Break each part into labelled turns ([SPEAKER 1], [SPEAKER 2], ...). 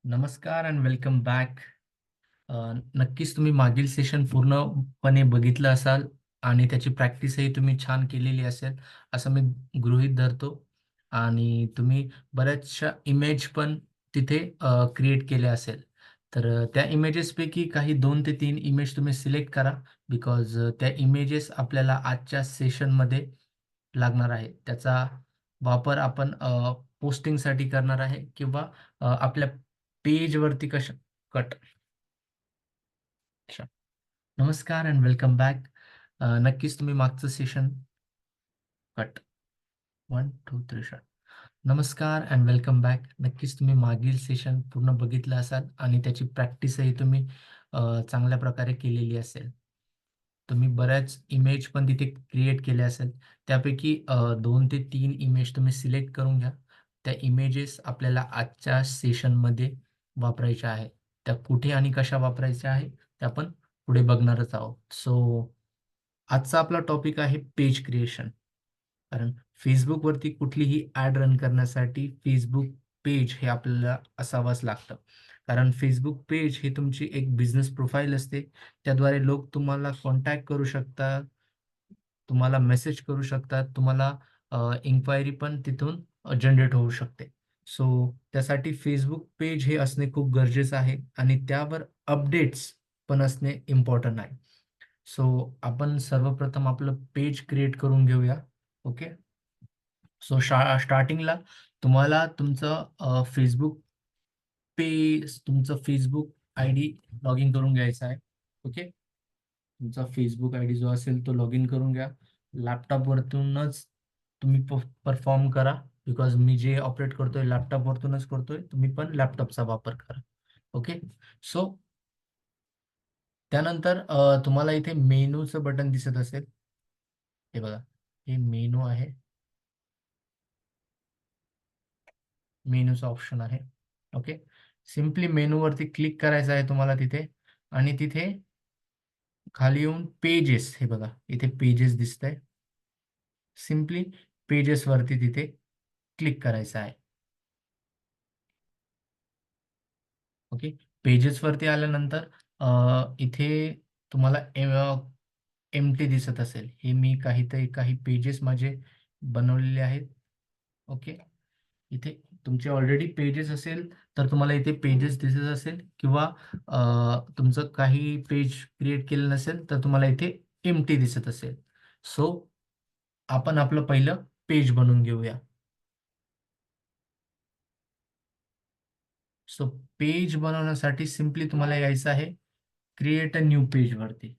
[SPEAKER 1] नमस्कार and welcome back. नक्कीच तुम्ही मागील सेशन पूर्णपणे बघितलं असाल आणि त्याची प्रॅक्टिसही तुम्ही छान केलेली असेल, असं मी गृहीत धरतो. आणि तुम्ही बऱ्याचशा इमेज पण तिथे क्रिएट केल्या असेल. तर त्या इमेजेसपैकी काही 2 ते 3 इमेज तुम्ही सिलेक्ट करा. बिकॉज त्या इमेजेस आपल्याला आजच्या सेशनमध्ये लागणार आहे. त्याचा वापर आपण पोस्टिंगसाठी करणार आहे किंवा आपल्या पेजवरती कशा कट. अच्छा. नमस्कार अँड वेलकम बॅक. नक्कीच तुम्ही मागचं सेशन कट 1, 2, 3 स्टार्ट. नमस्कार अँड वेलकम बॅक. नक्कीच तुम्ही मागील सेशन पूर्ण बघितलं असाल आणि त्याची प्रॅक्टिसही तुम्ही चांगल्या प्रकारे केलेली असेल. तुम्ही बऱ्याच इमेज पण तिथे क्रिएट केल्या असेल. त्यापैकी 2 ते 3 इमेज तुम्ही सिलेक्ट करून घ्या. त्या इमेजेस आपल्याला आजच्या सेशनमध्ये वापरायच्या आहे. त्या कुठे आणि कशा वापरायच्या आहे, त्या आपण पुढे बघणारच आहोत. सो आजचा आपला टॉपिक आहे पेज क्रिएशन. कारण Facebookवरती कुठलीही ॲड रन करण्यासाठी Facebook पेज हे आपल्याला असावंच लागतं. कारण Facebook पेज ही तुमची एक बिझनेस प्रोफाइल असते. त्याद्वारे लोक तुम्हाला कॉन्टॅक्ट करू शकतात, तुम्हाला मेसेज करू शकतात, तुम्हाला इन्क्वायरी पण तिथून जनरेट होऊ शकते. सो त्यासाठी Facebook पेज हे असणे खूप गरजेचं आहे आणि त्यावर अपडेट्स पण असणे इम्पॉर्टंट आहे. सो आपण सर्वप्रथम आपलं पेज क्रिएट करून घेऊया. ओके. सो स्टार्टिंगला तुम्हाला तुमचं तुमचं Facebook आयडी लॉग इन करून घ्यायचा आहे. ओके. तुमचा Facebook आयडी जो असेल तो लॉग इन करून घ्या. लॅपटॉपवरतूनच तुम्ही परफॉर्म करा. बिकॉज मी जे ऑपरेट करतोय लॅपटॉपवरतूनच करतोय. तुम्ही पण लॅपटॉपचा वापर करा. ओके. सो त्यानंतर तुम्हाला इथे मेनूचं बटन दिसत असेल. हे बघा, हे मेनू आहे. मेनूचा ऑप्शन आहे. ओके. सिम्पली मेनूवरती क्लिक करायचं आहे तुम्हाला तिथे आणि तिथे खाली येऊन पेजेस, हे बघा इथे पेजेस दिसतंय. सिम्पली पेजेसवरती तिथे क्लिक करायचं आहे. ओके. पेजेसवरती आल्यानंतर इथे तुम्हाला एम्प्टी दिसत असेल. हे मी काही पेजेस माझे बनवलेले आहेत. ओके. इथे तुमचे ऑलरेडी पेजेस असेल, तर तुम्हाला इथे पेजेस दिसत असेल किंवा तुमचं काही पेज क्रिएट केलं नसेल, तर तुम्हाला इथे एम्प्टी दिसत असेल. सो आपण आपलं पहिलं पेज बनवून घेऊया. सो पेज बनवण्यासाठी सिम्पली तुम्हाला यायचं आहे क्रिएट अ न्यू पेजवरती.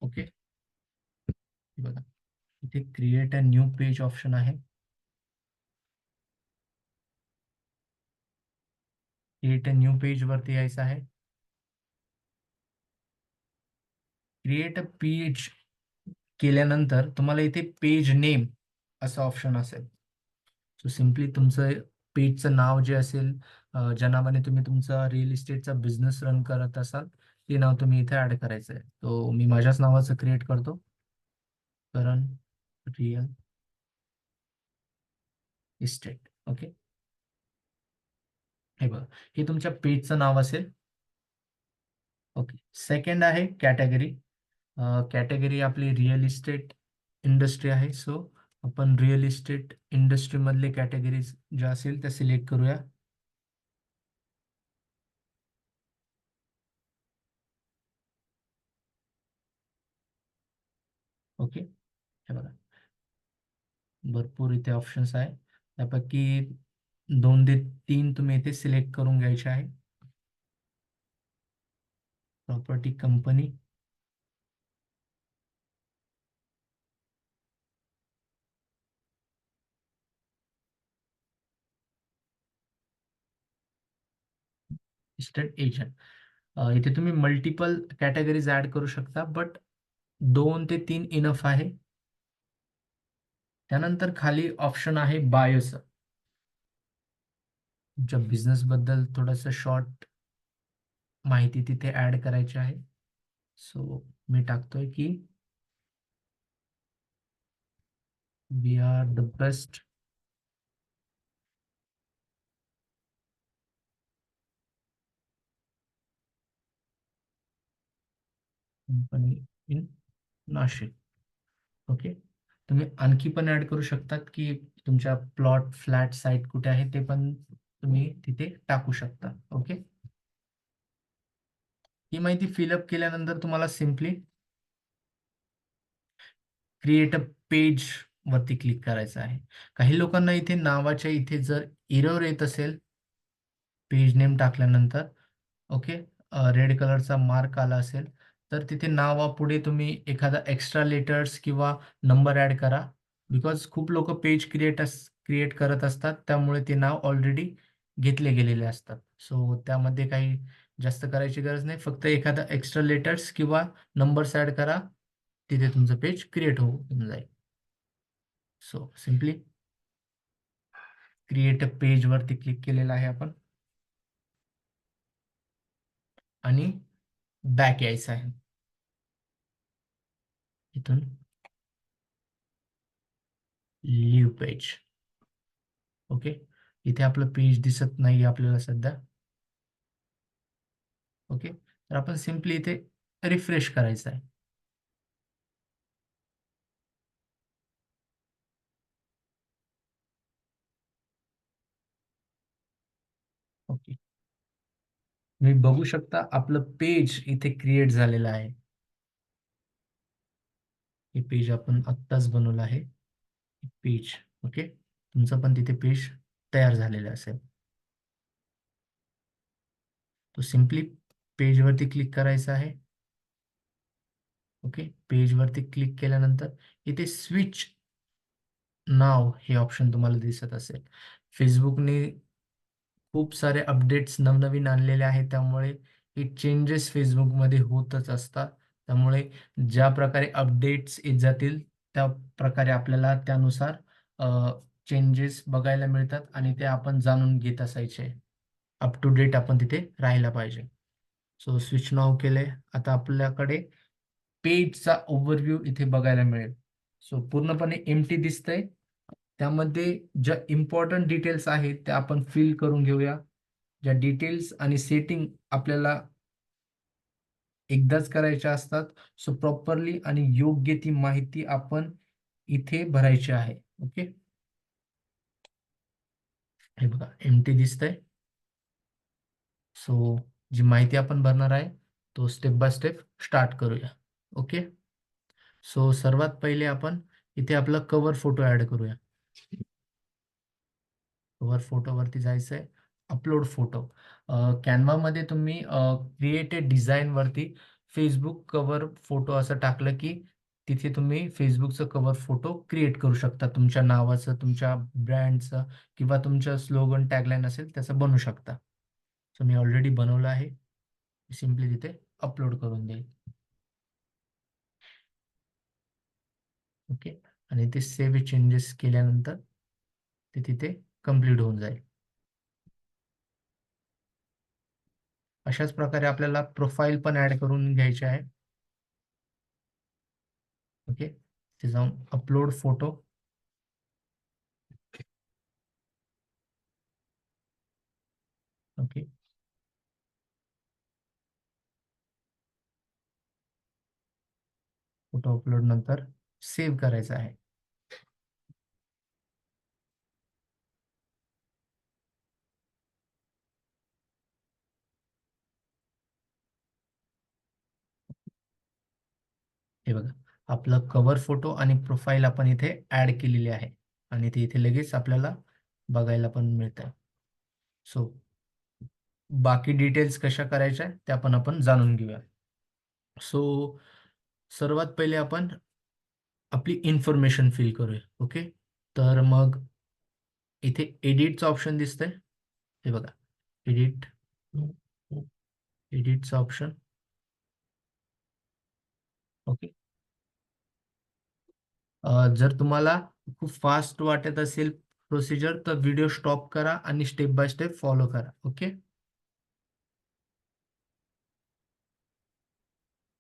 [SPEAKER 1] ओके. बघा, इथे create a new page option आहे. क्रिएट अ न्यू पेजवरती यायचं आहे. क्रिएट अ पेज केल्यानंतर तुम्हाला इथे पेज नेम असं ऑप्शन असेल. सो सिम्पली तुमचं पेजचं नाव जे असेल, ज्या नावाने तुम्ही तुमचा रिअल इस्टेटचा बिझनेस रन करत असाल, ते नाव तुम्ही इथे ॲड करायचं आहे. तो मी माझ्याच नावाचं क्रिएट करतो. करण रिअल इस्टेट. ओके. हे बघा, हे तुमच्या पेजचं नाव असेल. ओके. सेकंड आहे कॅटेगरी. कॅटेगरी आपली रिअल इस्टेट इंडस्ट्री आहे. सो आपण रिअल इस्टेट इंडस्ट्रीमधले कॅटेगरीज ज्या असेल त्या सिलेक्ट करूया. ओके. हे बघा, भरपूर इथे ऑप्शन्स आहे. त्यापैकी 2 ते 3 तुम्ही इथे सिलेक्ट करून घ्यायचे आहे. Property company, estate agent. इथे तुम्ही मल्टिपल कॅटेगरीज ऍड करू शकता, बट 2 ते 3 इनफ आहे. त्यानंतर खाली ऑप्शन आहे बायोचं. तुमच्या बिझनेस बद्दल थोडंसं शॉर्ट माहिती तिथे ऍड करायची आहे. सो मी टाकतोय की we are the best. Company in Nashik. Okay. तुम्ही आणखी पण ऍड करू शकतात की तुमच्या प्लॉट फ्लॅट साईट कुठे आहे ते पण तुम्ही तिथे टाकू शकता. ओके. ही माहिती फिलअप केल्यानंतर तुम्हाला सिम्पली क्रिएट अ पेज वरती क्लिक करायचं आहे. काही लोकांना इथे नावाच्या इथे जर एरर येत असेल पेज नेम टाकल्यानंतर, ओके, रेड कलरचा मार्क आला असेल, तर तिथे नावापुढे तुम्ही एखादा एक्स्ट्रा लेटर्स किंवा नंबर ॲड करा. बिकॉज खूप लोकं पेज क्रिएट करत असतात. त्यामुळे ते नाव ऑलरेडी घेतले गेलेले असतात. सो त्यामध्ये काही जास्त करायची गरज नाही. फक्त एखादा एक्स्ट्रा लेटर्स किंवा नंबर्स ॲड करा. तिथे तुमचं पेज क्रिएट होऊन जाईल. सो सिम्पली क्रिएट अ पेजवरती क्लिक केलेलं आहे आपण आणि बॅक यायचं आहे. इथून लीव पेज. ओके. इथे आपलं पेज दिसत नाही आपल्याला सध्या. ओके. तर आपण सिम्पली इथे रिफ्रेश करायचं आहे. ओके. तुम्ही बघू शकता आपलं पेज इथे क्रिएट झालेलं आहे. हे पेज आपण आत्ताच बनवलं आहे. पेज. ओके. तुमचं पण तिथे पेज तयार झालेलं असेल. तो सिम्पली पेजवरती क्लिक करायचं आहे. ओके. पेजवरती क्लिक केल्यानंतर इथे स्विच नाव हे ऑप्शन तुम्हाला दिसत असेल. Facebookने खूप सारे अपडेट्स नवनवीन आणलेले आहेत. त्यामुळे हे चेंजेस Facebookमध्ये होतच असतात. त्यामुळे ज्या प्रकारे अपडेट्स येत जातील, त्या प्रकारे आपल्याला त्यानुसार चेंजेस बघायला मिळतात आणि ते आपण जाणून घेत असायचे. अप टू डेट आपण तिथे राहायला पाहिजे. सो स्विच नाव केलंय. आता आपल्याकडे पेजचा ओव्हरव्ह्यू इथे बघायला मिळेल. सो पूर्णपणे एम्प्टी दिसतंय. त्यामध्ये ज्या इम्पोर्टंट डिटेल्स आहेत त्या आपण फिल करून घेऊया. ज्या डिटेल्स आणि सेटिंग आपल्याला एकदाच करायच्या असतात. सो प्रॉपरली आणि योग्य ती माहिती आपण इथे भरायची आहे. ओके. हे बघा एम्प्टी दिसतंय. सो जी माहिती आपण भरणार आहे तो स्टेप बाय स्टेप स्टार्ट करूया. ओके. सो सर्वात पहिले आपण इथे आपला कव्हर फोटो ऍड करूया. कव्हर फोटोवरती जायचंय. Upload photo. कॅनव्हामध्ये तुम्ही क्रिएटेड डिझाईनवरती फेसबुक कव्हर फोटो असं टाकलं की तिथे तुम्ही फेसबुकचं कव्हर फोटो क्रिएट करू शकता. तुमच्या नावाचं, तुमच्या ब्रँडचं किंवा तुमचं स्लोगन टॅगलाईन असेल त्याचं बनवू शकता. सो मी ऑलरेडी बनवलं आहे. सिम्पली तिथे अपलोड करून देईल. ओके. आणि ते सेव्ह चेंजेस केल्यानंतर ते तिथे कंप्लीट होऊन जाईल. अशाच प्रकारे आपल्याला प्रोफाईल पण ऍड करून घ्यायची आहे. ओके. ते जाऊन upload photo. Okay. Photo upload नंतर सेव्ह करायचा आहे. हे बघा आपलं कव्हर फोटो आणि प्रोफाईल आपण इथे ऍड केलेली आहे आणि ते इथे लगेच आपल्याला बघायला पण मिळत आहे. सो बाकी डिटेल्स कशा करायच्या त्या पण आपण जाणून घेऊया. सो सर्वात पहिले आपण आपली इन्फॉर्मेशन फिल करूया. ओके. तर मग इथे एडिटचं ऑप्शन दिसतंय. हे बघा एडिट, एडिटचं ऑप्शन. ओके. जर तुम्हाला खूप फास्ट वाटत असेल प्रोसिजर तर व्हिडिओ स्टॉप करा आणि स्टेप बाय स्टेप फॉलो करा. ओके.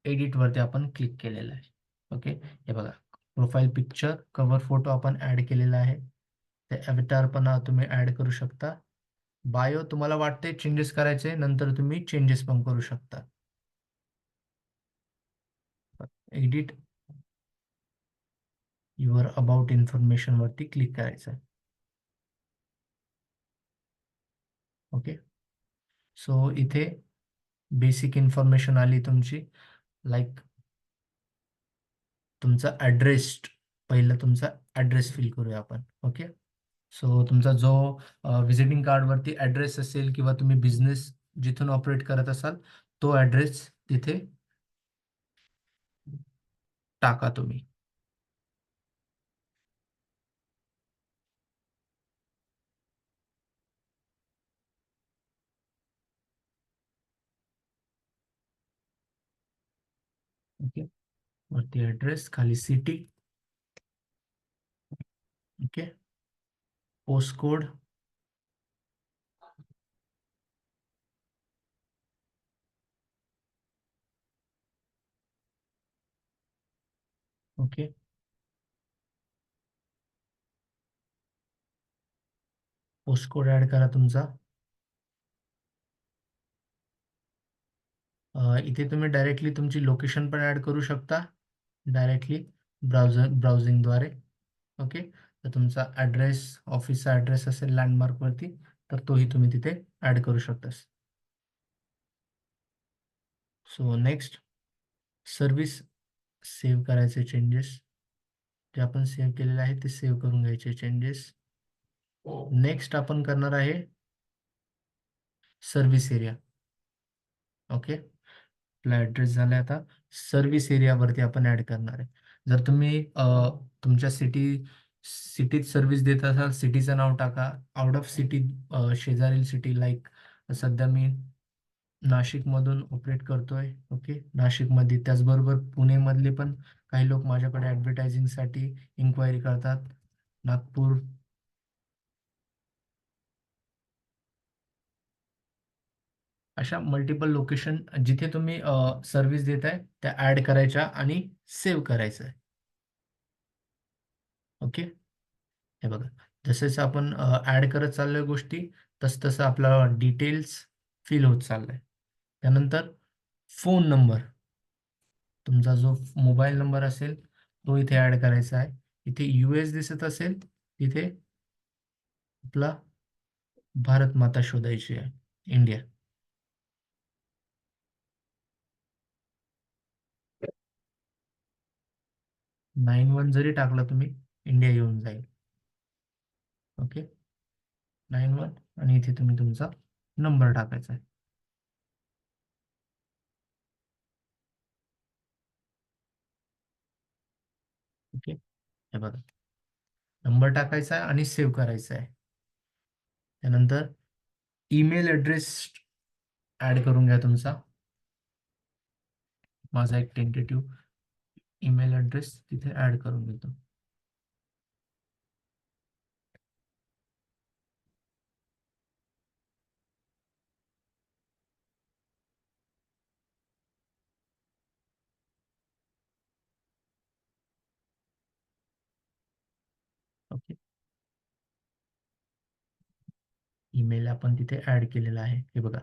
[SPEAKER 1] एडिटवरती आपण क्लिक केलेलं आहे. ओके. हे बघा प्रोफाईल पिक्चर कव्हर फोटो आपण ऍड केलेला आहे. ते अवतार पण तुम्ही ऍड करू शकता. बायो तुम्हाला वाटते चेंजेस करायचे नंतर तुम्ही चेंजेस पण करू शकता. एडिट युअर अबाउट इन्फॉर्मेशन वरती क्लिक करायचं आहे. ओके, सो इथे बेसिक इन्फॉर्मेशन आली तुमची, लाईक तुमचा ॲड्रेस. पहिलं तुमचा ॲड्रेस फिल करूया आपण. ओके, सो तुमचा जो व्हिजिटिंग कार्डवरती ॲड्रेस असेल किंवा तुम्ही बिझनेस जिथून ऑपरेट करत असाल तो ॲड्रेस तिथे टाका तुम्ही. ओके, वरती ॲड्रेस, खाली city. Okay, post code. Okay, post code add करा तुमचा. इथे तुम्ही डायरेक्टली तुमची लोकेशन पण ॲड करू शकता डायरेक्टली ब्राउझिंगद्वारे. ओके, तर तुमचा ॲड्रेस, ऑफिसचा ॲड्रेस असेल लँडमार्कवरती, तर तोही तुम्ही तिथे ॲड करू शकता. सो नेक्स्ट, सर्विस सेव्ह करायचे चेंजेस. जे आपण सेव्ह केलेले आहे ते सेव्ह करून घ्यायचे चेंजेस. नेक्स्ट आपण करणार आहे सर्व्हिस एरिया. ओके, आपला ॲड्रेस झाला, आता सर्व्हिस एरियावरती आपण ॲड करणार आहे. जर तुम्ही तुमच्या सिटीत सर्व्हिस देत असाल, सिटीचं नाव टाका. आउट ऑफ सिटी, शेजारील सिटी, लाईक सध्या मी नाशिकमधून ऑपरेट करतोय. ओके, नाशिकमध्ये, त्याचबरोबर पुणेमधले पण काही लोक माझ्याकडे ॲडव्हर्टायझिंगसाठी इन्क्वायरी करतात. नागपूर, अशा मल्टिपल लोकेशन जिथे तुम्ही सर्व्हिस देताय त्या ॲड करायच्या आणि सेव्ह करायचं आहे. ओके, हे बघा, जसं आपण ॲड करत चाललोय गोष्टी, तसं आपला डिटेल्स फिल होत चाललाय. त्यानंतर फोन नंबर, तुमचा जो मोबाईल नंबर असेल तो इथे ॲड करायचा आहे. इथे US दिसत असेल तिथे आपला भारत माता शोधायची आहे, इंडिया. 91 जरी टाकला तुम्ही, इंडिया येऊन जाईल. ओके, 91, आणि इथे तुम्ही तुमचा नंबर टाकायचा आहे. ओके, हे बघा, नंबर टाकायचा आहे आणि सेव्ह करायचा आहे. त्यानंतर ईमेल ॲड्रेस ॲड करून घ्या तुमचा. माझा एक टेंटेटिव्ह ईमेल ॲड्रेस तिथे ॲड करून घेतो. ओके, ईमेल आपण तिथे ॲड केलेला आहे. हे बघा,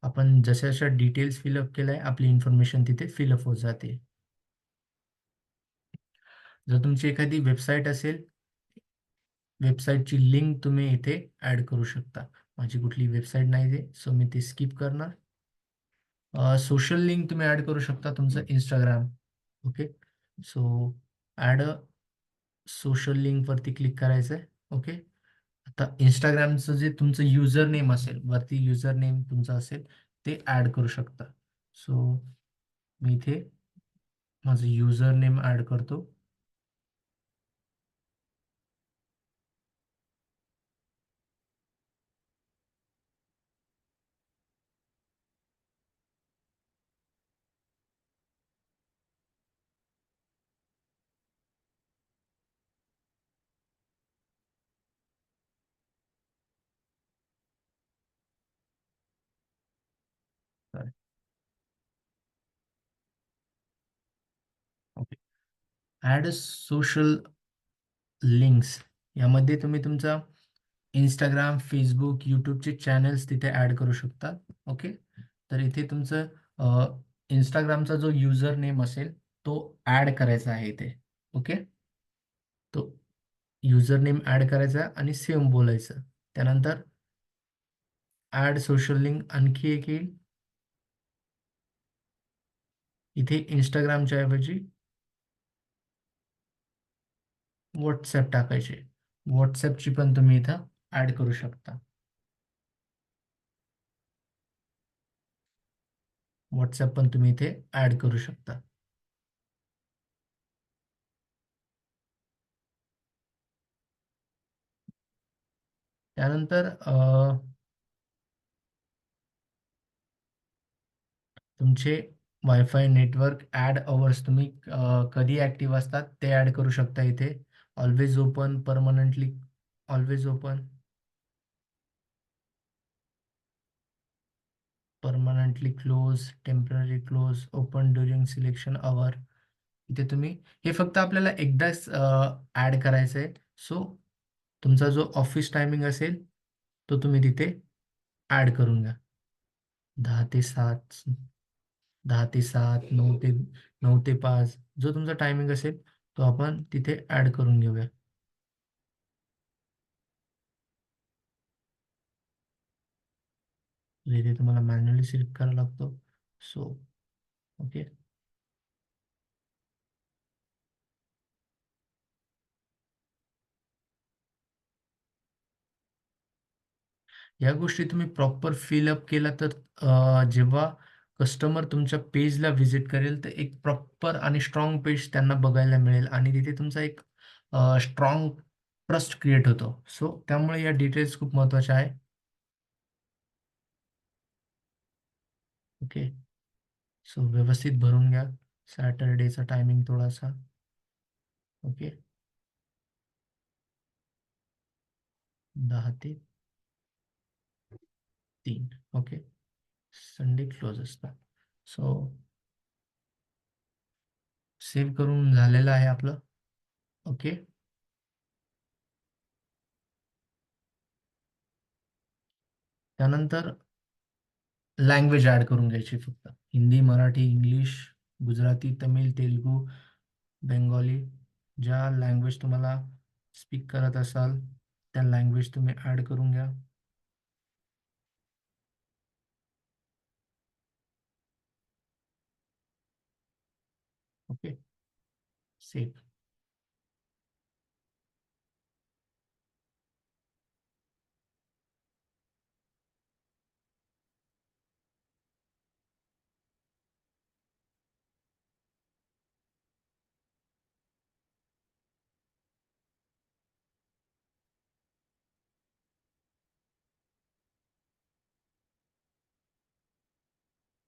[SPEAKER 1] आपण जशा जशा डिटेल्स फिलअप केलाय आपली इन्फॉर्मेशन तिथे फिलअप होत जाते. जर तुमची एखादी वेबसाईट असेल, वेबसाईटची लिंक तुम्ही इथे ॲड करू शकता. माझी कुठली वेबसाईट नाही आहे, सो मी ती स्किप करणार. सोशल लिंक तुम्ही ॲड करू शकता, तुमचं Instagram. Okay, so add a social लिंकवरती क्लिक करायचं आहे. ओके, आता इंस्टाग्रामचं जे तुमचं युजर नेम असेल, वरती युजर नेम तुमचं असेल ते ॲड करू शकता. सो मी इथे माझं युजर नेम ॲड करतो. ओके, ॲड सोशल लिंक्स, यामध्ये तुम्ही तुमचा इंस्टाग्राम, फेसबुक, यूट्यूबचे चॅनल्स तिथे ॲड करू शकता. ओके, तर इथे तुमचं इंस्टाग्रामचा जो युजर नेम असेल तो ऍड करायचा आहे इथे. ओके, तो युजर नेम ऍड करायचा आणि सेम बोलायचं. त्यानंतर ऍड सोशल लिंक आणखी एक येईल. इथे इंस्टाग्रामच्या ऐवजी व्हॉट्सॲप टाकायचे. व्हॉट्सॲपची पण तुम्ही इथं ऍड करू शकता. व्हॉट्सॲप पण तुम्ही इथे ऍड करू शकता. त्यानंतर तुमचे वायफाय नेटवर्क ॲड अवर्स तुम्ही कधी ॲक्टिव्ह असतात ते ॲड करू शकता इथे. Always open, permanently always open, permanently close, temporary close, open during selection hour. इथे तुम्ही हे फक्त आपल्याला एकदाच ॲड करायचं आहे. सो तुमचा जो ऑफिस टायमिंग असेल तो तुम्ही तिथे ॲड करून घ्या. 10 ते 7, 10 ते 7, 9 ते 5, जो तुमचा टायमिंग असेल तो आपण तिथे ॲड करून घेऊया. इथे तुम्हाला मॅन्युअली सिलेक्ट करावा लागतो. सो ओके, या गोष्टी तुम्ही प्रॉपर फिलअप केला तर जेव्हा कस्टमर तुमच्या पेजला व्हिजिट करेल तर एक प्रॉपर आणि स्ट्रॉंग पेज त्यांना बघायला मिळेल आणि तिथे तुमचा एक स्ट्रॉंग ट्रस्ट क्रिएट होतो. सो त्यामुळे या डिटेल्स खूप महत्त्वाच्या आहे. ओके, सो व्यवस्थित भरून घ्या. सॅटरडेचा टायमिंग थोडासा. ओके, 10 ते 3. ओके, संडे क्लोज असतात. सो सेव्ह करून झालेलं आहे आपलं. ओके, त्यानंतर लँग्वेज ॲड करून घ्यायची फक्त. हिंदी, मराठी, इंग्लिश, गुजराती, तमिळ, तेलुगू, बेंगॉली, ज्या लँग्वेज तुम्हाला स्पीक करत असाल त्या लँग्वेज तुम्ही ॲड करून घ्या. Okay, save.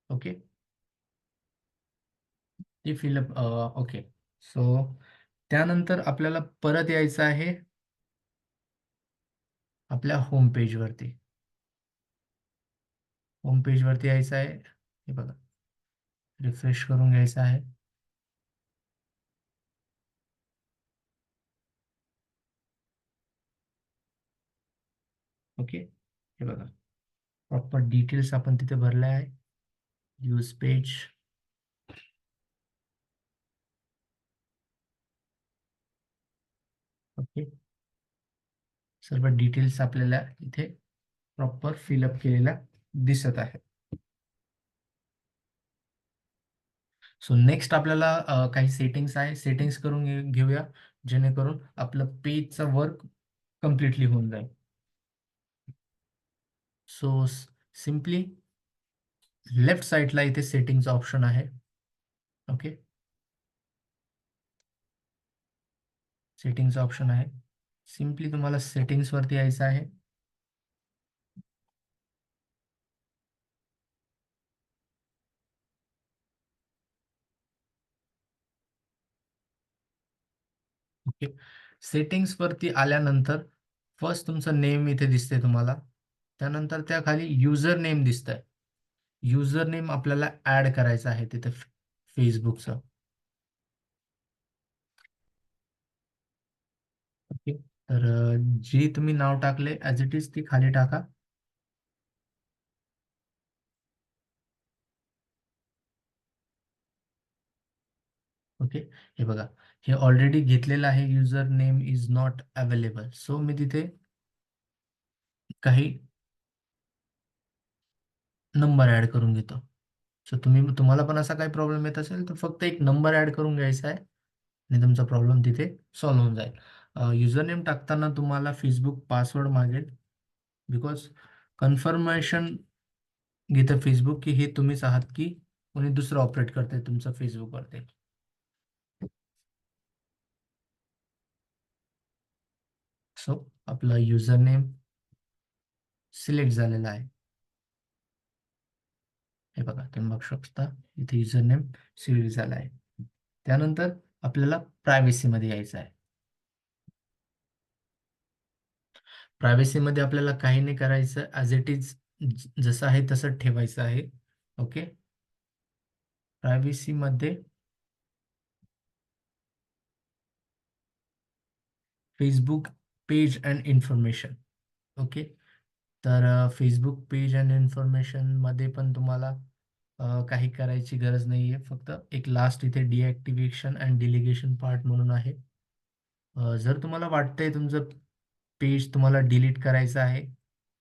[SPEAKER 1] ओके, ते फिलअप. ओके, सो त्यानंतर आपल्याला परत यायचं आहे आपल्या होम पेजवरती. होम पेजवरती यायचं आहे. हे बघा, रिफ्रेश करून घ्यायचं आहे. ओके, हे बघा, प्रॉपर डिटेल्स आपण तिथे भरले आहे. Use page. ओके, सर्व डिटेल्स आपल्याला इथे प्रॉपर फिलअप केलेला दिसत आहे. सो नेक्स्ट आपल्याला काही सेटिंग्स आहे, सेटिंग्स करून घेऊया जेणेकरून आपलं पेजचं वर्क कम्प्लिटली होऊन जाईल. सो सिम्पली लेफ्ट साईडला इथे सेटिंगचा ऑप्शन आहे. ओके, सेटिंगचा ऑप्शन आहे. सिम्पली तुम्हाला सेटिंग्सवरती यायचं आहे. ओके, सेटिंग्सवरती आल्यानंतर फर्स्ट तुमचं नेम इथे दिसते तुम्हाला. त्यानंतर त्या खाली युजर नेम दिसतंय. युजर नेम आपल्याला ऍड करायचं आहे तिथे फेसबुकचं. ओके, तर जी तुम्ही नाव टाकले ॲज इट इज ती खाली टाका. ओके, हे बघा, हे ऑलरेडी घेतलेलं आहे, user name is not available. So मी तिथे काही नंबर ऍड करून घेतो. सो तुम्हाला पण असा काही प्रॉब्लेम येत असेल तर फक्त एक नंबर ऍड करून घ्यायचा आहे आणि तुमचा प्रॉब्लेम तिथे सॉल्व्ह होऊन जाईल. युजर नेम टाकताना तुम्हाला फेसबुक पासवर्ड मागेल, बिकॉज कन्फर्मेशन घेतं फेसबुक की हे तुम्हीच आहात की कोणी दुसरं ऑपरेट करते तुमचं फेसबुकवरती. सो आपलं युजर नेम सिलेक्ट झालेला आहे. हे बघा, तुम्ही बघू शकता इथे युजर नेम सिलेक्ट झाला आहे. त्यानंतर आपल्याला प्रायव्हसीमध्ये यायचं आहे. प्रायव्हसीमध्ये आपल्याला काही नाही करायचं, ॲज इट इज जसं आहे तसं ठेवायचं आहे. ओके, प्रायव्हसीमध्ये Facebook page and information. Okay, तर फेसबुक पेज अँड इन्फॉर्मेशनमध्ये पण तुम्हाला काही करायची गरज नाही आहे. फक्त एक लास्ट इथे डिॲक्टिव्हेशन अँड डिलिगेशन पार्ट म्हणून आहे. जर तुम्हाला वाटतंय तुमचं पेज तुम्हाला डिलीट करायचं आहे,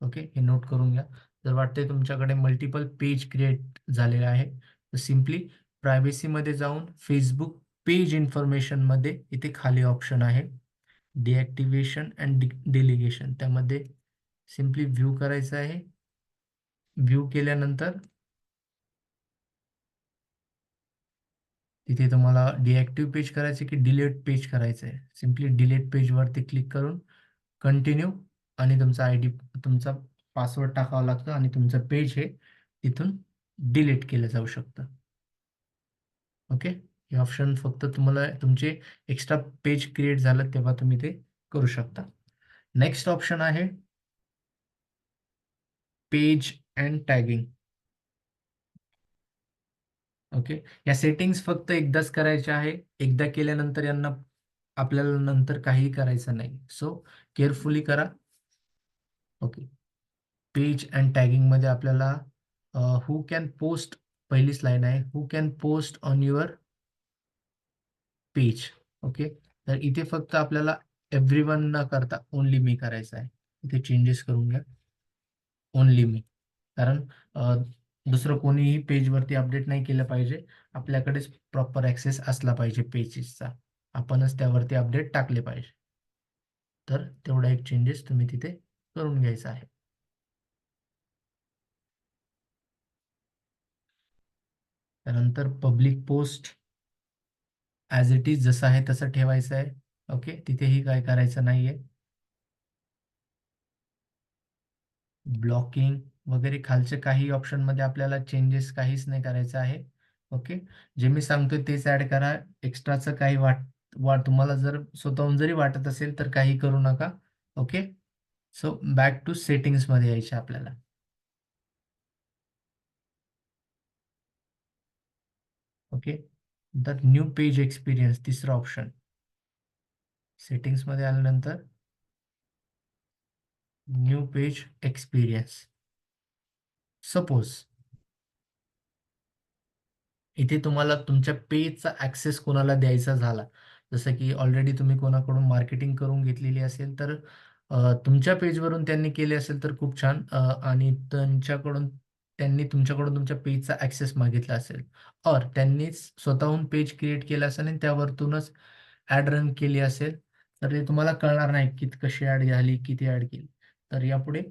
[SPEAKER 1] ओके, हे नोट करून घ्या. जर वाटतंय तुमच्याकडे मल्टिपल पेज क्रिएट झालेले आहे, तर सिम्पली प्रायव्हसीमध्ये जाऊन फेसबुक पेज इन्फॉर्मेशनमध्ये इथे खाली ऑप्शन आहे डिॲक्टिव्हेशन अँड डिलिगेशन. त्यामध्ये सिम्पली व्ह्यू करायचं आहे. व्ह्यू केल्यानंतर तिथे तुम्हाला डिॲक्टिव्ह पेज करायचे की डिलीट पेज करायचं आहे. सिम्पली डिलीट पेजवरती क्लिक करून कंटिन्यू आणि तुमचा तुमचा पासवर्ड टाकावा लागतो आणि तुमचं पेज हे तिथून डिलीट केलं जाऊ शकतं. ओके, हे ऑप्शन फक्त तुम्हाला तुमचे एक्स्ट्रा पेज क्रिएट झालं तेव्हा तुम्ही ते करू शकता. नेक्स्ट ऑप्शन आहे पेज अँड टॅगिंग. ओके, या सेटिंग्स फक्त एकदाच करायच्या आहे. एकदा केल्यानंतर यांना आपल्याला नंतर काहीही करायचं नाही. सो केअरफुली करा. ओके, पेज अँड टॅगिंगमध्ये आपल्याला हू कॅन पोस्ट, पहिलीच लाईन आहे, who can post on your page. Okay, तर इथे फक्त आपल्याला एव्हरीवन न करता ओनली मी करायचं आहे. इथे चेंजेस करून घ्या, ओनली मी. कारण दुसरं कोणीही पेजवरती अपडेट नाही केलं पाहिजे. आपल्याकडेच प्रॉपर ॲक्सेस असला पाहिजे पेजेसचा. आपणच त्यावरती अपडेट टाकले पाहिजे. तर तेवढा एक चेंजेस तुम्ही तिथे करून घ्यायचा आहे. त्यानंतर public post as it is जसं आहे तसं ठेवायचं आहे. ओके, तिथेही काय करायचं नाहीये. ब्लॉकिंग वगैरे खालचे काही ऑप्शनमध्ये आपल्याला चेंजेस काहीच नाही करायचं आहे. ओके, जे मी सांगतोय तेच ॲड करा. एक्स्ट्राचं काही तुम्हाला जर स्वतःहून जरी वाटत असेल तर काही करू नका. ओके, सो बॅक टू सेटिंग्समध्ये यायचे आपल्याला. ओके, तर न्यू पेज एक्सपिरियन्स तिसरा ऑप्शन. सेटिंग्समध्ये आल्यानंतर न्यू पेज एक्सपिरियन्स. सपोज इथे तुम्हाला तुमच्या पेजचा ॲक्सेस कोणाला द्यायचा झाला, जसं की ऑलरेडी तुम्ही कोणाकडून मार्केटिंग करून घेतलेली असेल, तर तुमच्या पेजवरून त्यांनी केले असेल तर खूप छान. आणि त्यांनी तुमच्याकडून तुमच्या पेजचा ॲक्सेस मागितला असेल, और त्यांनीच स्वतःहून पेज क्रिएट केलं असेल आणि त्यावरतूनच ॲड रन केली असेल, तर ते तुम्हाला कळणार नाही की कशी ॲड झाली, किती ॲड केली. तर यापुढे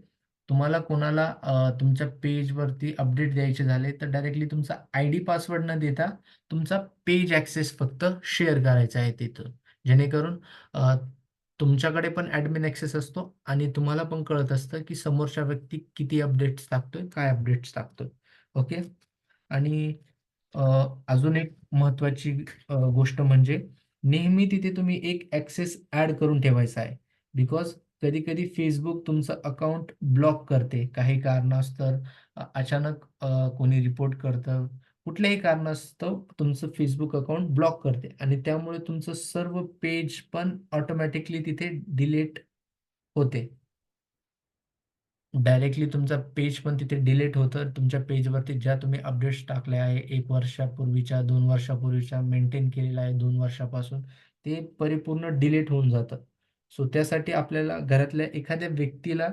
[SPEAKER 1] तुम्हाला कोणाला तुमच्या पेजवरती अपडेट द्यायचे झाले, तर डायरेक्टली तुमचा आयडी पासवर्ड न देता तुमचा पेज ॲक्सेस फक्त शेअर करायचा आहे तिथं. जेणेकरून अ, तुमच्याकडे पण ॲडमिन ॲक्सेस असतो आणि तुम्हाला पण कळत असतं, की समोरचा व्यक्ती किती अपडेट्स टाकतोय, काय अपडेट्स टाकतोय. ओके. आणि अ, अजून एक महत्त्वाची गोष्ट म्हणजे नेहमी तिथे तुम्ही एक ॲक्सेस ॲड करून ठेवायचा आहे. बिकॉज कधी-कधी Facebook तुमचं अकाउंट ब्लॉक करते. काही कारणास्तव अचानक कोणी रिपोर्ट करतं. कुठल्याही कारणास्तव तुमचं Facebook अकाउंट ब्लॉक करते आणि त्यामुळे तुमचं सर्व पेज पण ऑटोमॅटिकली तिथे डिलीट होते. डायरेक्टली तुमचा पेज पण तिथे डिलीट होतं. तुमच्या पेजवरती ज्या तुम्ही अपडेट्स टाकल्या आहे 1 वर्षापूर्वीच्या, 2 वर्षापूर्वीच्या, मेंटेन केलेलं आहे 2 वर्षापासून, ते परिपूर्ण डिलीट होऊन जातं. सो त्यासाठी आपल्याला घरातल्या एखाद्या व्यक्तीला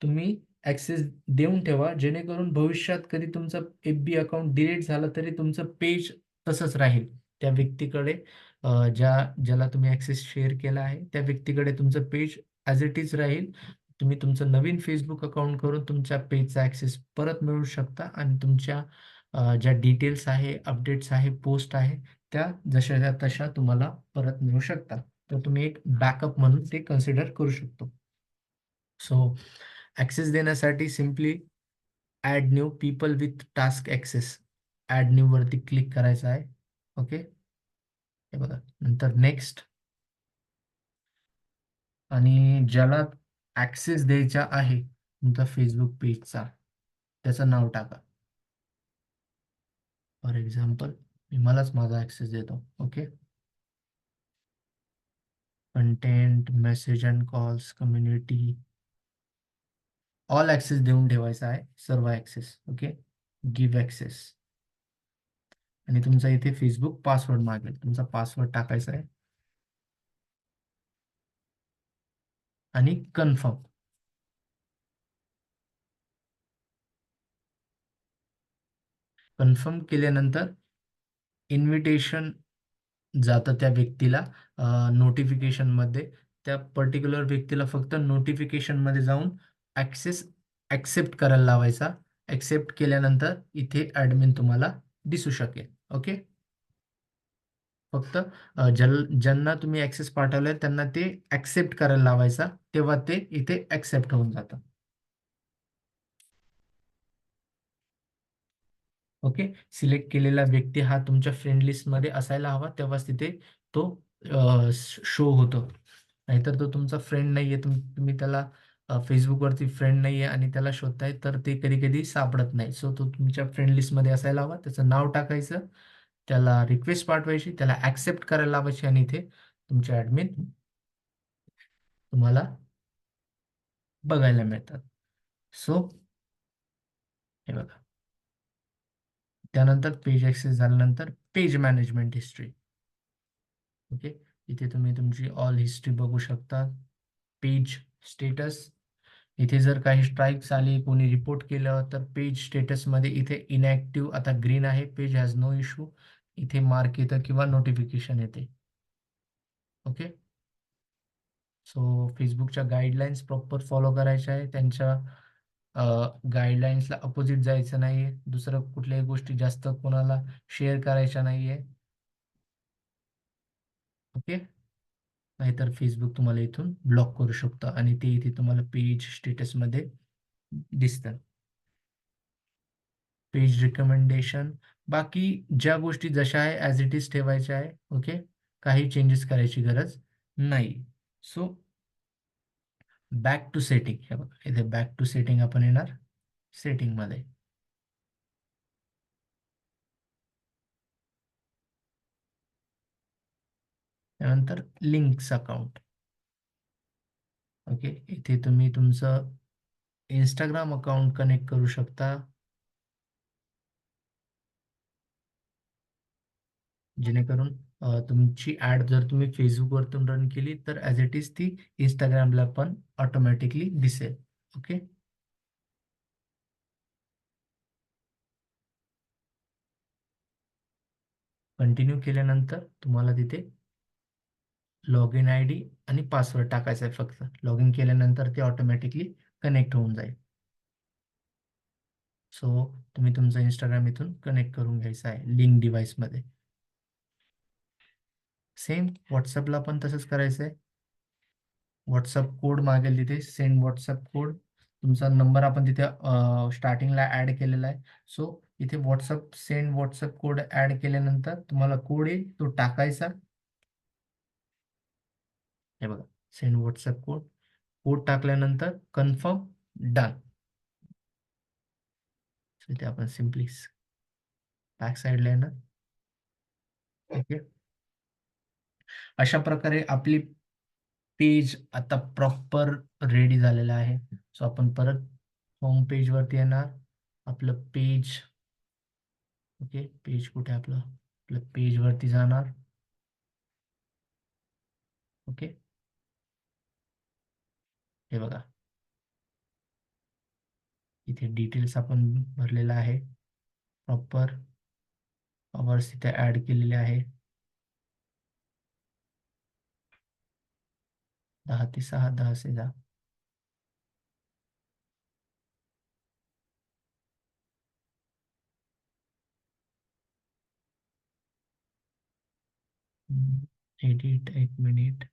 [SPEAKER 1] तुम्ही ॲक्सेस देऊन ठेवा, जेणेकरून भविष्यात कधी तुमचं एफ-बी अकाउंट डिलीट झालं तरी तुमचं पेज तसंच राहील. त्या व्यक्तीकडे ज्याला तुम्ही ॲक्सेस शेअर केला आहे, त्या व्यक्तीकडे तुमचं पेज ॲज इट इज राहील. तुम्ही तुमचं नवीन Facebook अकाउंट करून तुमच्या पेजचा ॲक्सेस परत मिळवू शकता आणि तुमच्या ज्या डिटेल्स आहे, अपडेट्स आहे, पोस्ट आहे, त्या जशाच्या तशा तुम्हाला परत मिळू शकतात. तर तुम्ही एक बॅकअप म्हणून ते कन्सिडर करू शकतो. सो ॲक्सेस देण्यासाठी simply add new people with task access. Add new वरती क्लिक करायचं आहे. ओके. हे बघा. नंतर नेक्स्ट आणि ज्याला ॲक्सेस द्यायचा आहे तुमचा Facebook पेजचा, त्याचं नाव टाका. फॉर एक्झाम्पल मी मलाच माझा ॲक्सेस देतो. Okay. Content, message and calls, community, all access देऊन ठेवायचा आहे. सर्व ॲक्सेस. ओके. गिव्ह ॲक्सेस आणि तुमचा इथे Facebook पासवर्ड मागेल. तुमचा पासवर्ड टाकायचा आहे आणि कन्फर्म. कन्फर्म केल्यानंतर इन्व्हिटेशन जातं त्या व्यक्तीला नोटिफिकेशनमध्ये. त्या पर्टिक्युलर व्यक्तीला फक्त नोटिफिकेशनमध्ये जाऊन ॲक्सेस ॲक्सेप्ट करायला लावायचा. ॲक्सेप्ट केल्यानंतर इथे ॲडमिन तुम्हाला दिसू शकेल. ओके. फक्त ज्यांना तुम्ही ॲक्सेस पाठवलाय त्यांना ते ॲक्सेप्ट करायला लावायचा. तेव्हा ते इथे ॲक्सेप्ट होऊन जातं. ओके. सिलेक्ट केलेला व्यक्ती हा तुमच्या फ्रेंड लिस्टमध्ये असायला हवा, तेव्हाच तिथे तो शो होतो. नाहीतर तो तुमचा फ्रेंड नाहीये, तुम्ही त्याला Facebookवरती फ्रेंड नाहीये आणि त्याला शोधताय, तर ते कधी-कधी सापडत नाही. सो तो तुमच्या फ्रेंड लिस्टमध्ये असायला हवा. त्याचं नाव टाकायचं, त्याला रिक्वेस्ट पाठवायची, त्याला ॲक्सेप्ट करायला लावायची आणि इथे तुमचे ॲडमिन तुम्हाला बघायला मिळतात. सो हे बघा. त्यानंतर पेज ॲक्सेस झाल्यानंतर पेज मॅनेजमेंट हिस्ट्री. ओके. इथे तुम्ही तुमची ऑल हिस्ट्री बघू शकता. पेज स्टेटस, इथे जर काही स्ट्राईक्स आली, कोणी रिपोर्ट केलं, तर पेज स्टेटसमध्ये इथे इनॅक्टिव्ह आता ग्रीन आहे, पेज हॅज नो इश्यू इथे मार्क येतं किंवा नोटिफिकेशन येते. ओके. सो Facebookच्या गाईडलाईन्स प्रॉपर फॉलो करायच्या आहे. त्यांच्या गाईडलाईन्सला अपोजिट जायचं नाहीये. दुसरं कुठल्याही गोष्टी जास्त कोणाला शेअर करायच्या नाहीये. ओके. नाहीतर Facebook तुम्हाला इथून ब्लॉक करू शकतं आणि ते इथे तुम्हाला पेज स्टेटसमध्ये दिसतं. पेज रिकमेंडेशन, बाकी ज्या गोष्टी जशा आहे ॲज इट इज ठेवायच्या आहे. ओके. काही चेंजेस करायची गरज नाही. सो बॅक टू सेटिंग, हे बघा इथे बॅक टू सेटिंग आपण येणार. सेटिंगमध्ये त्यानंतर लिंक्स अकाउंट. ओके. इथे तुम्ही तुमचं इंस्टाग्राम अकाउंट कनेक्ट करू शकता, जेणेकरून तुमची ॲड जर तुम्ही Facebookवरतून रन केली तर ॲज इट इज ती Instagramला पण ऑटोमॅटिकली दिसेल. ओके. कंटिन्यू केल्यानंतर तुम्हाला तिथे लॉग इन आय डी आणि पासवर्ड टाकायचा आहे फक्त. लॉग इन केल्यानंतर ते ऑटोमॅटिकली कनेक्ट होऊन जाईल. सो तुम्ही तुमचं Instagram इथून कनेक्ट करून घ्यायचं आहे लिंक डिव्हाइसमध्ये. सेम WhatsAppला पण तसंच करायचं आहे. WhatsApp कोड मागेल तिथे, सेंड WhatsApp कोड. तुमचा नंबर आपण तिथे स्टार्टिंगला ॲड केलेला आहे. सो इथे सेंड WhatsApp कोड ॲड केल्यानंतर तुम्हाला कोड येईल, तो टाकायचा. हे बघा, सेंड WhatsApp कोड. कोड टाकल्यानंतर कन्फर्म, डन. इथे आपण सिम्पली बॅक साईडला येणार. ओके. अशा प्रकारे आपली पेज आता प्रॉपर रेडी झालेला आहे. सो आपण परत होम पेज वरती येणार. आपलं पेज, ओके, पेज कुठे आपलं, आपलं पेज वरती जाणार. ओके, हे बघा इथे डिटेल्स आपण भरलेला आहे प्रॉपर. अवर्स इथे ऍड केलेले आहे, 10 ते 6, 10 से 10. Edit, 1 minute.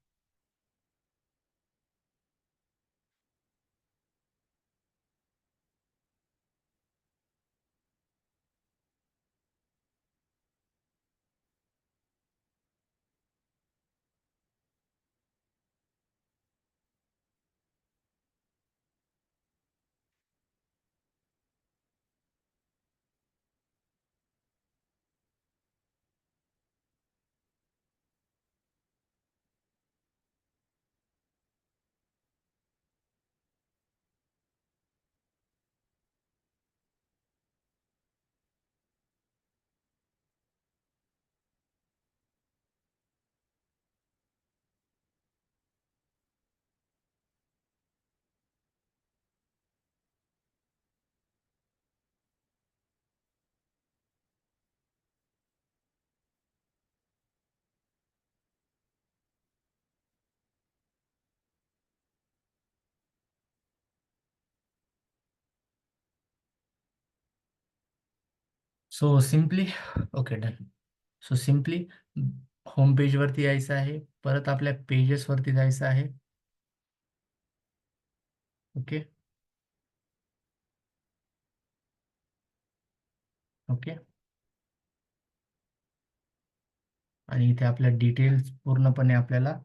[SPEAKER 1] So simply, okay done. So simply home page वरती यायचं आहे, परत आपल्या पेजेस वरती जायचं आहे. Okay, okay. आणि इथे आपल्या डिटेल्स पूर्णपणे आपल्याला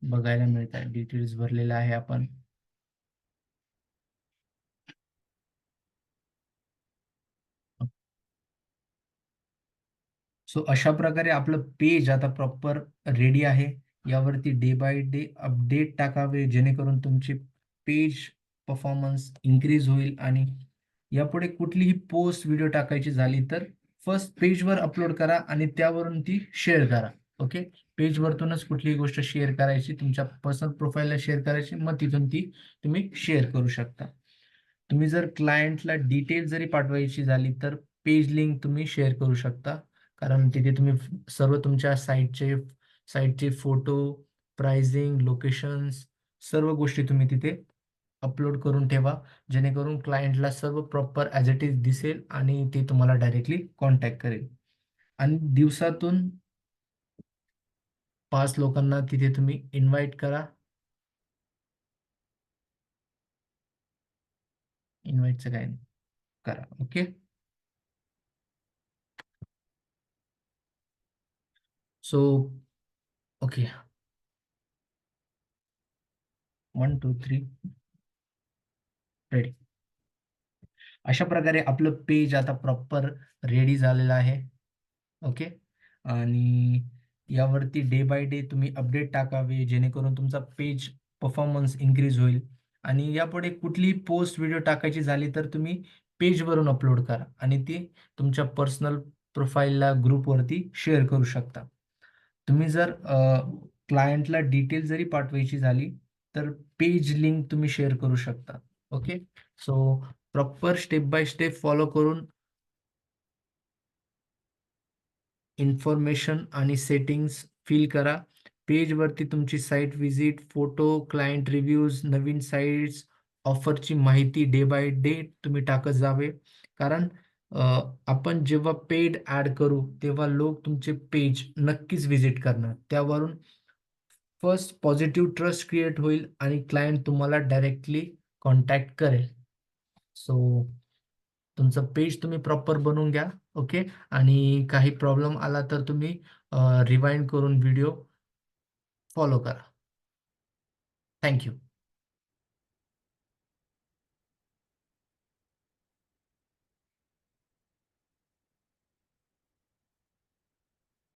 [SPEAKER 1] बघायला मिळत आहे. डिटेल्स भरलेले आहे आपण. सो अशा प्रकारे आपलं पेज आता प्रॉपर रेडी आहे. यावरती डे बाय डे अपडेट टाकावे, जेणेकरून तुमची पेज परफॉर्मन्स इन्क्रीज होईल. आणि यापुढे कुठलीही पोस्ट व्हिडिओ टाकायची झाली तर फर्स्ट पेजवर अपलोड करा आणि त्यावरून ती शेअर करा. ओके, पेजवरतूनच कुठलीही गोष्ट शेअर करायची, तुमच्या पर्सनल प्रोफाईलला शेअर करायची, मग तिथून ती तुम्ही शेअर करू शकता. तुम्ही जर क्लायंटला डिटेल जरी पाठवायची झाली तर पेज लिंक तुम्ही शेअर करू शकता, कारण तिथे तुम्ही सर्व तुमच्या साईटचे फोटो, प्राइसिंग, लोकेशन्स, सर्व गोष्टी तुम्ही तिथे अपलोड करून ठेवा, जेणेकरून क्लायंटला सर्व प्रॉपर ॲज इट इज दिसेल आणि ते तुम्हाला डायरेक्टली कॉन्टॅक्ट करेल. आणि दिवसातून 5 लोकांना तिथे तुम्ही इन्व्हाइट करा. इन्व्हाइटचं काय नाही, करा. Okay, so okay, 1 2 3 ready. अशा प्रकारे आपलं पेज आता प्रॉपर रेडी झालेलं आहे. ओके, आणि यावरती डे बाय डे तुम्ही अपडेट टाकावे, जेणेकरून तुमचा पेज परफॉर्मन्स इन्क्रीज होईल. आणि यापुढे कुठलीही पोस्ट व्हिडिओ टाकायची झाली तर तुम्ही पेजवरून अपलोड करा आणि ती तुमच्या पर्सनल प्रोफाईलला, ग्रुपवरती शेअर करू शकता. तुम्ही जर क्लायंटला डिटेल जरी पाठवायची झाली तर पेज लिंक तुम्ही शेअर करू शकता. Okay, so proper step by step follow करून इन्फॉर्मेशन आणि सेटिंग्स फिल करा. पेजवरती तुमची site visit, photo, client reviews, नवीन साईट्स, ऑफरची माहिती डे बाय डे तुम्ही टाकत जावे. कारण आपण जेव्हा पेड ॲड करू तेव्हा लोक तुमचे पेज नक्कीच व्हिजिट करणार. त्यावरून फर्स्ट पॉझिटिव्ह ट्रस्ट क्रिएट होईल आणि क्लायंट तुम्हाला डायरेक्टली कॉन्टॅक्ट करेल. सो तुमचं पेज तुम्ही प्रॉपर बनवून घ्या. ओके, आणि काही प्रॉब्लेम आला तर तुम्ही रिवाइंड करून व्हिडिओ फॉलो करा. Thank you.